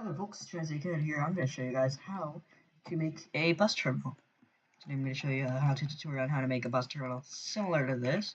Hello folks, Translate here. I'm going to show you guys how to make a bus terminal. Today I'm going to show you how to tutorial on how to make a bus terminal similar to this,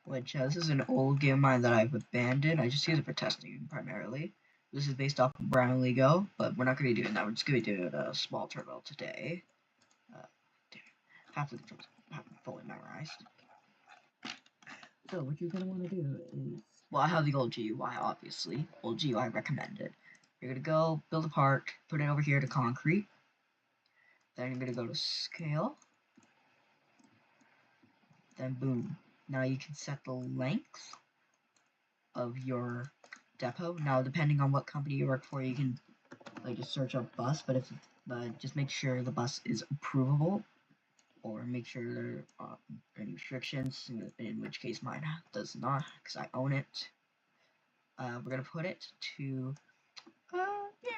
which this is an old game of mine that I've abandoned. I just use it for testing primarily. This is based off of Brownlee Go, but we're not going to be doing that. We're just going to be doing a small terminal today. Half of the controls haven't fully memorized. So what you're going to want to do is, well, I have the old GUI, obviously. Old GUI recommended. You're going to go build a part, put it over here to concrete. Then you're going to go to scale. Then boom. Now you can set the length of your depot. Now depending on what company you work for, you can just search up bus, but just make sure the bus is approvable, or make sure there are any restrictions, in which case mine does not, because I own it. We're going to put it to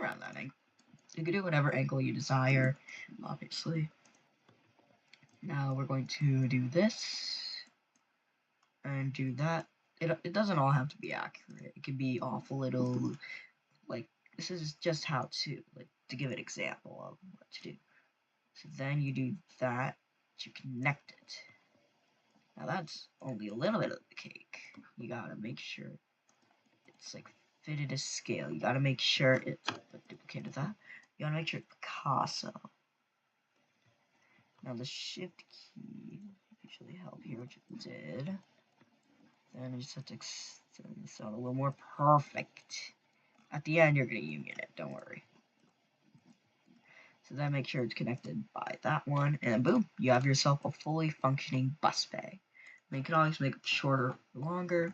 around that angle. You can do whatever angle you desire, obviously. Now we're going to do this and do that. It doesn't all have to be accurate. It can be off a little. This is just how to give an example of what to do. So then you do that to connect it. Now that's only a little bit of the cake. You gotta make sure it's fitted to scale. You gotta make sure it's duplicated that. You gotta make sure it's Picasso. Now the shift key usually help here, which it did. Then you just have to extend this out a little more perfect. At the end, you're gonna union it. Don't worry. So then make sure it's connected by that one, and boom, you have yourself a fully functioning bus bay. I mean, you can always make it shorter or longer,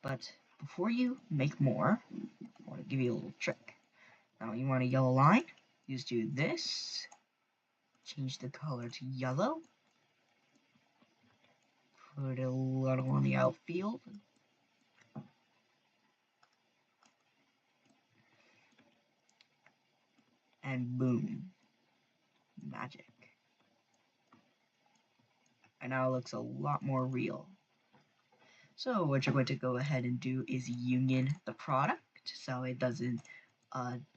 but before you make more, I want to give you a little trick. Now you want a yellow line, you just do this, change the color to yellow, put a little on the outfield, and boom, magic. And now it looks a lot more real. So what you're going to go ahead and do is union the product so it doesn't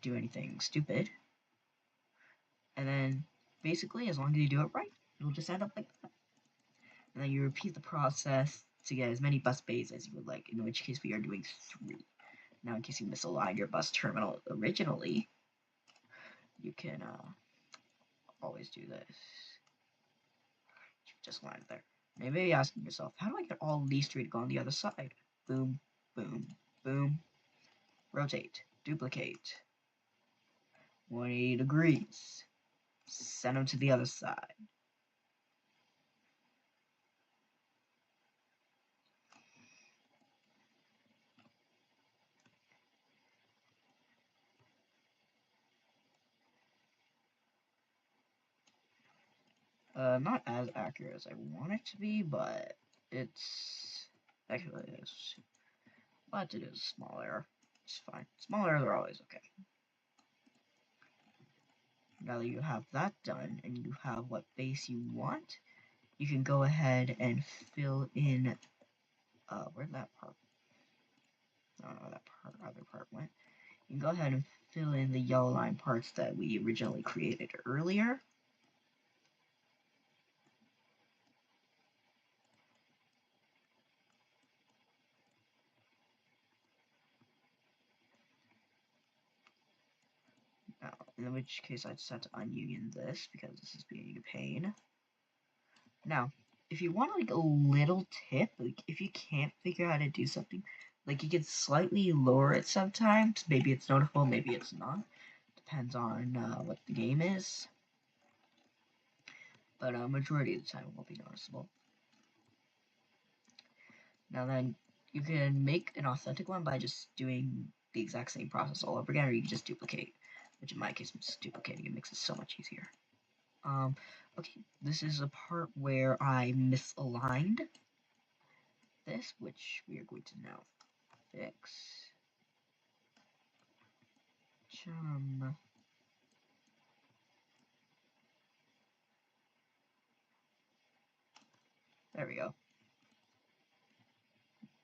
do anything stupid. And then basically, as long as you do it right, it'll just end up like that. And then you repeat the process to get as many bus bays as you would like, in which case we are doing 3. Now in case you misaligned your bus terminal originally, you can always do this. Just line it there. Now you may be asking yourself, how do I get all these 3 to go on the other side? Boom, boom, boom. Rotate, duplicate. 180 degrees. Send them to the other side. Not as accurate as I want it to be, but it's actually it is. But it is a small error. It's fine. Small errors are always okay. Now that you have that done and you have what base you want, you can go ahead and fill in. Where'd that part? I don't know where that other part went. You can go ahead and fill in the yellow line parts that we originally created earlier. Now, in which case I just have to ununion this because this is being a pain. Now, if you want a little tip, if you can't figure out how to do something, you can slightly lower it sometimes. Maybe it's noticeable, maybe it's not. Depends on what the game is. But majority of the time it won't be noticeable. Now then, you can make an authentic one by just doing the exact same process all over again, or you can just duplicate. Which in my case, I'm just duplicating. It makes it so much easier. Okay, this is a part where I misaligned this, which we are going to now fix. There we go.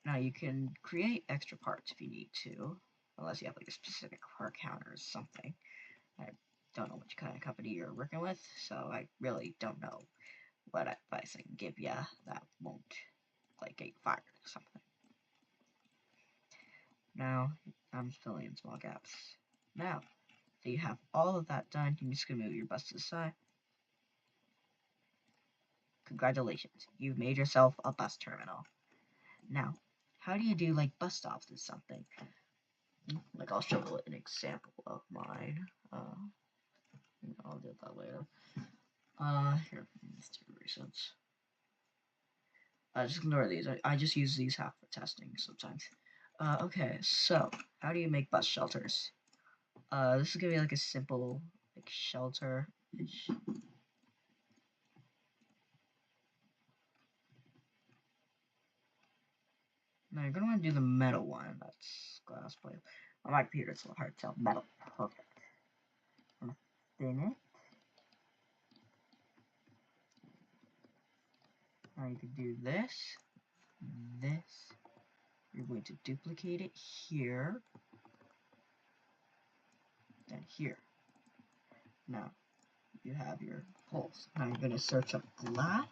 Now you can create extra parts if you need to. unless you have like a specific car counter or something. I don't know which kind of company you're working with, so I really don't know what advice I can give you that won't like get fired or something. Now I'm filling in small gaps. Now that you have all of that done, you're just gonna move your bus to the side. Congratulations, you've made yourself a bus terminal. Now, how do you do like bus stops or something? Like I'll show you an example of mine. I'll do that later. Here, let's do recent. Just ignore these. I just use these half for testing sometimes. Okay, so how do you make bus shelters? This is gonna be like a simple like shelter. Now you're gonna want to do the metal one. That's glass plate. On my computer, it's a little hard to tell. Metal, perfect. I'm gonna thin it. Now you can do this, this. You're going to duplicate it here, and here. Now you have your holes. Now you're going to search up glass,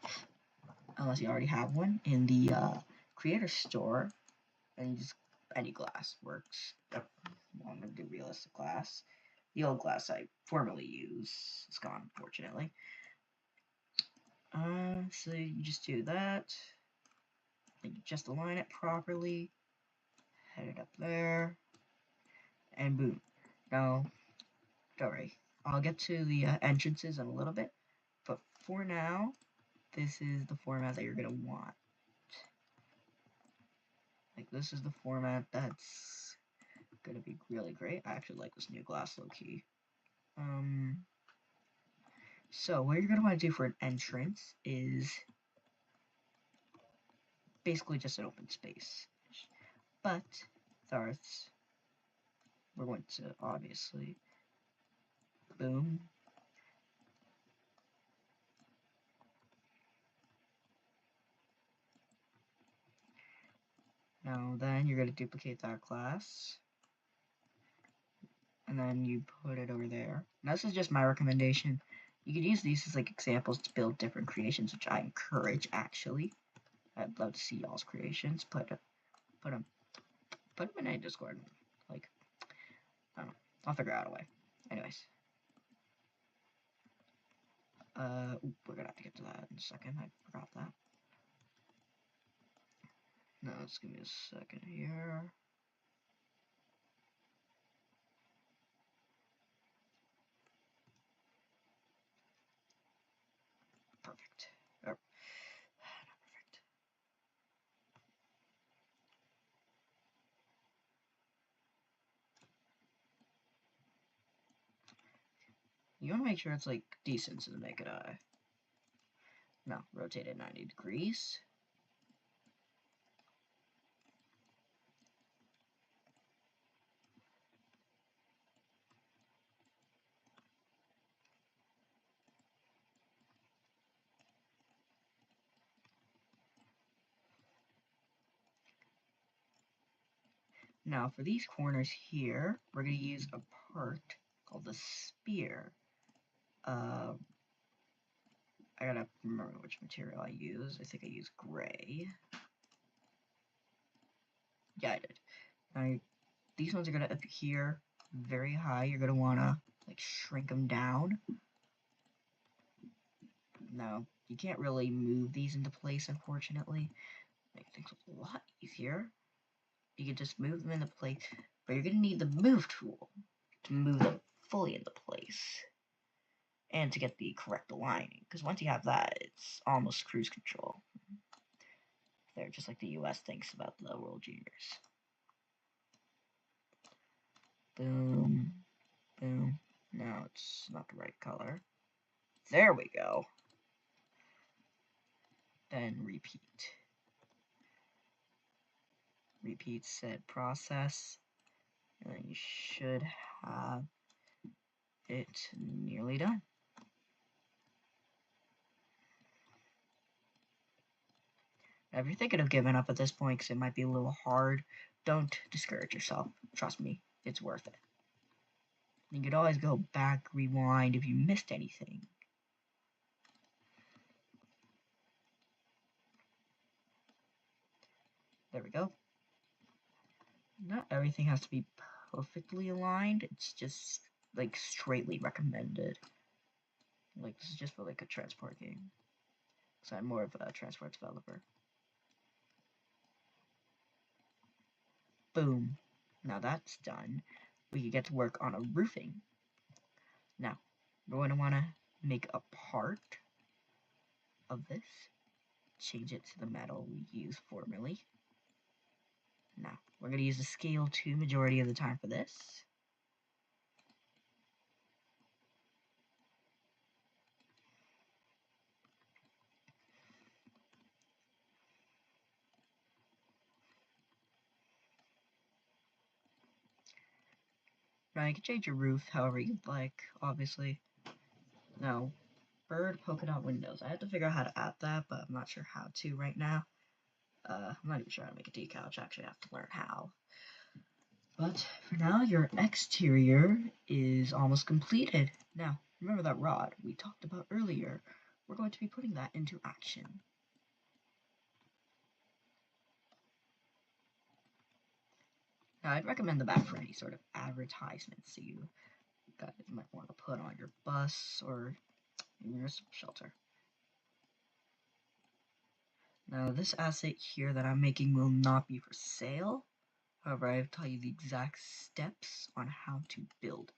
unless you already have one, in the creator store, and you just any glass works. I'm going to do realistic glass. The old glass I formerly used is gone, unfortunately. So you just do that. Then you just align it properly. Head it up there, and boom. Now, don't worry. I'll get to the entrances in a little bit, but for now, this is the format that you're gonna want. Like this is the format that's gonna be really great. I actually like this new glass low key. So what you're gonna want to do for an entrance is basically just an open space. But Tharths, we're going to obviously boom. Now then you're gonna duplicate that glass. And then you put it over there. Now this is just my recommendation. You could use these as like examples to build different creations, which I encourage actually. I'd love to see y'all's creations. Put them in a Discord. Like, I don't know. I'll figure out a way. Anyways. We're gonna have to get to that in a second. I forgot that. No, let's give me a second here. Perfect. Oh, not perfect. You want to make sure it's like decent to the naked eye. Now, rotate it 90 degrees. Now for these corners here, we're going to use a part called the spear. I gotta remember which material I use. I think I use gray. Yeah, I did. Now these ones are going to appear very high. You're going to want to like shrink them down. Now, you can't really move these into place, unfortunately. Make things a lot easier. You can just move them into place, but you're going to need the move tool to move them fully into place and to get the correct aligning, because once you have that, it's almost cruise control. They're just like the US thinks about the World Juniors. Boom, boom. Now it's not the right color. There we go. Then repeat. Repeat said process, and then you should have it nearly done. Now, if you're thinking of giving up at this point because it might be a little hard, don't discourage yourself. Trust me, it's worth it. You could always go back, rewind if you missed anything. There we go. Not everything has to be perfectly aligned. It's just like straightly recommended. Like this is just for like a transport game. So I'm more of a transport developer. Boom. Now that's done. We can get to work on a roofing. Now, we're going to want to make a part of this. Change it to the metal we used formerly. Now, we're going to use the scale 2 majority of the time for this. Now, you can change your roof however you'd like, obviously. Now, bird polka dot windows. I have to figure out how to add that, but I'm not sure how to right now. I'm not even sure how to make a decal, which I actually have to learn how. But for now, your exterior is almost completed. Now, remember that rod we talked about earlier? We're going to be putting that into action. Now, I'd recommend the back for any sort of advertisements that you guys might want to put on your bus or in your shelter. Now, this asset here that I'm making will not be for sale. However, I have tell you the exact steps on how to build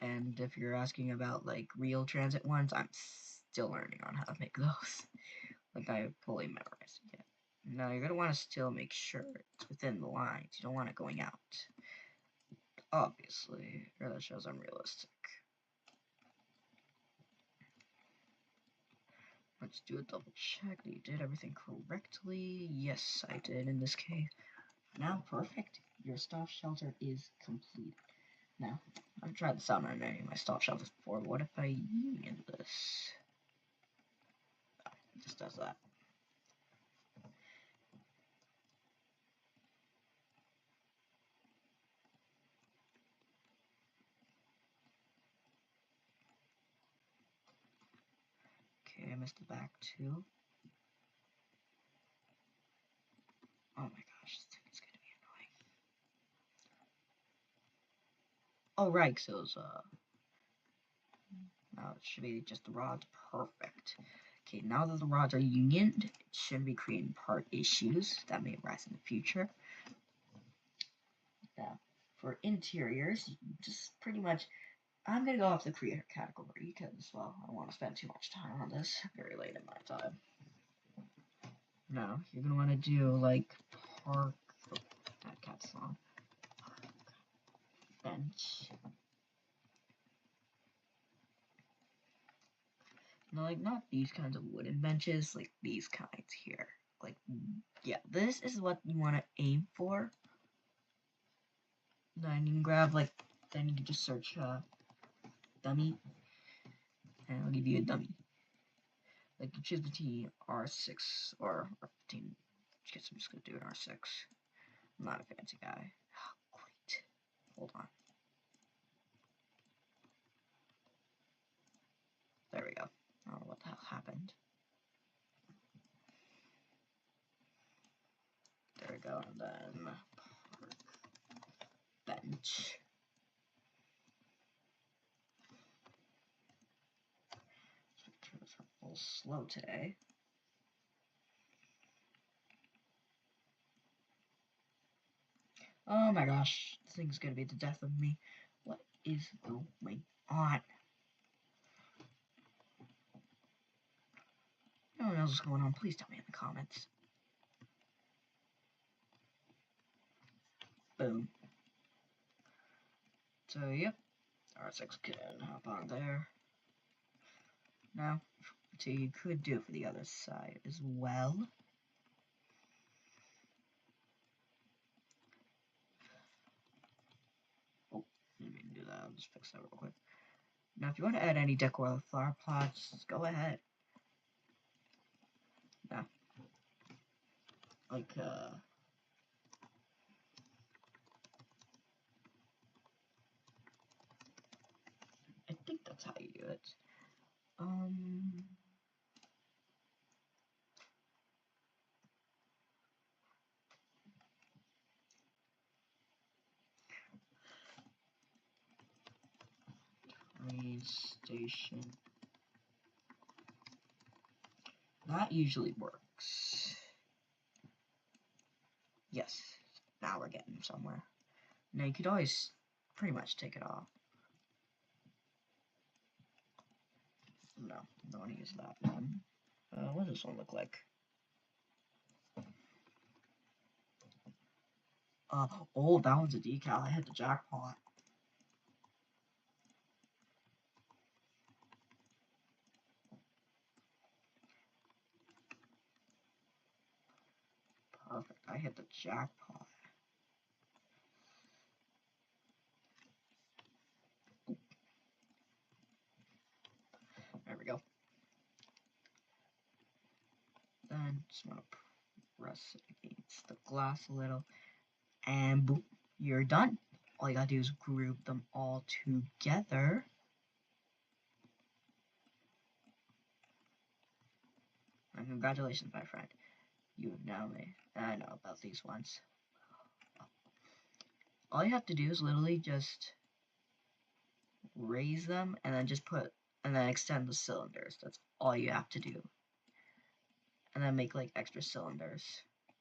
it. And if you're asking about like real transit ones, I'm still learning on how to make those. Like I fully memorized it yet. Now you're gonna want to still make sure it's within the lines. You don't want it going out. Obviously, or that shows unrealistic. Let's do a double check that you did everything correctly. Yes, I did in this case. Now, perfect. Your stop shelter is completed. Now, I've tried this out on any of my stop shelters before. What if I union this? It just does that. Okay, I missed the back too. Oh my gosh, this thing is gonna be annoying. Oh right, so it's now it should be just the rods. Perfect. Okay, now that the rods are unioned, it shouldn't be creating part issues that may arise in the future. Now, for interiors, just pretty much, I'm gonna go off the creator category because, well, I don't want to spend too much time on this very late in my time. Now, you're gonna want to do like park. Oh, that cat's song. Bench. No, like not these kinds of wooden benches, like these kinds here. Like, yeah, this is what you want to aim for. Then you can grab like, then you can just search dummy, and it'll give you a dummy. Like you choose between R6 or R15. I guess I'm just gonna do an R6. I'm not a fancy guy. Oh, great. Hold on. There we go. I don't know what the hell happened. There we go, and then park bench. It's a little slow today. Oh my gosh, this thing's gonna be the death of me. What is going on? No one knows what's going on. Please tell me in the comments. Boom. So, yep. R6 can hop on there. Now, so you could do it for the other side as well. Oh, didn't mean to do that. I'll just fix that real quick. Now, if you want to add any decor with flower pots, just go ahead. Now, like, you do it. Train station. That usually works. Yes, now we're getting somewhere. Now you could always pretty much take it off. No, don't want to use that one. What does this one look like? Oh, that one's a decal. I hit the jackpot. Perfect. I hit the jackpot. There we go. Then just want to press it against the glass a little, and boom, you're done. All you gotta do is group them all together. And congratulations, my friend. You have now made. I know about these ones. All you have to do is literally just raise them and then and then extend the cylinders. That's all you have to do. And then make like extra cylinders,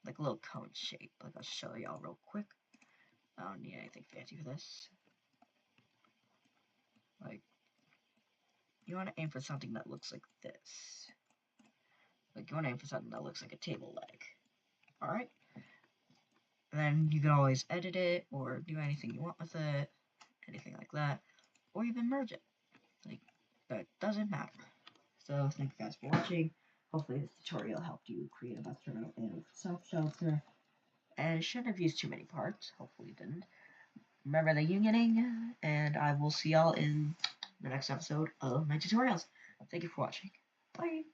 like a little cone shape. Like I'll show y'all real quick. I don't need anything fancy for this. Like, you want to aim for something that looks like this. Like, you want to aim for something that looks like a table leg. Alright? And then you can always edit it or do anything you want with it. Anything like that. Or even merge it. Like, that doesn't matter. So, thank you guys for watching. Hopefully this tutorial helped you create a bus terminal and self-shelter. And it shouldn't have used too many parts. Hopefully it didn't. Remember the unioning, and I will see y'all in the next episode of my tutorials. Thank you for watching. Bye!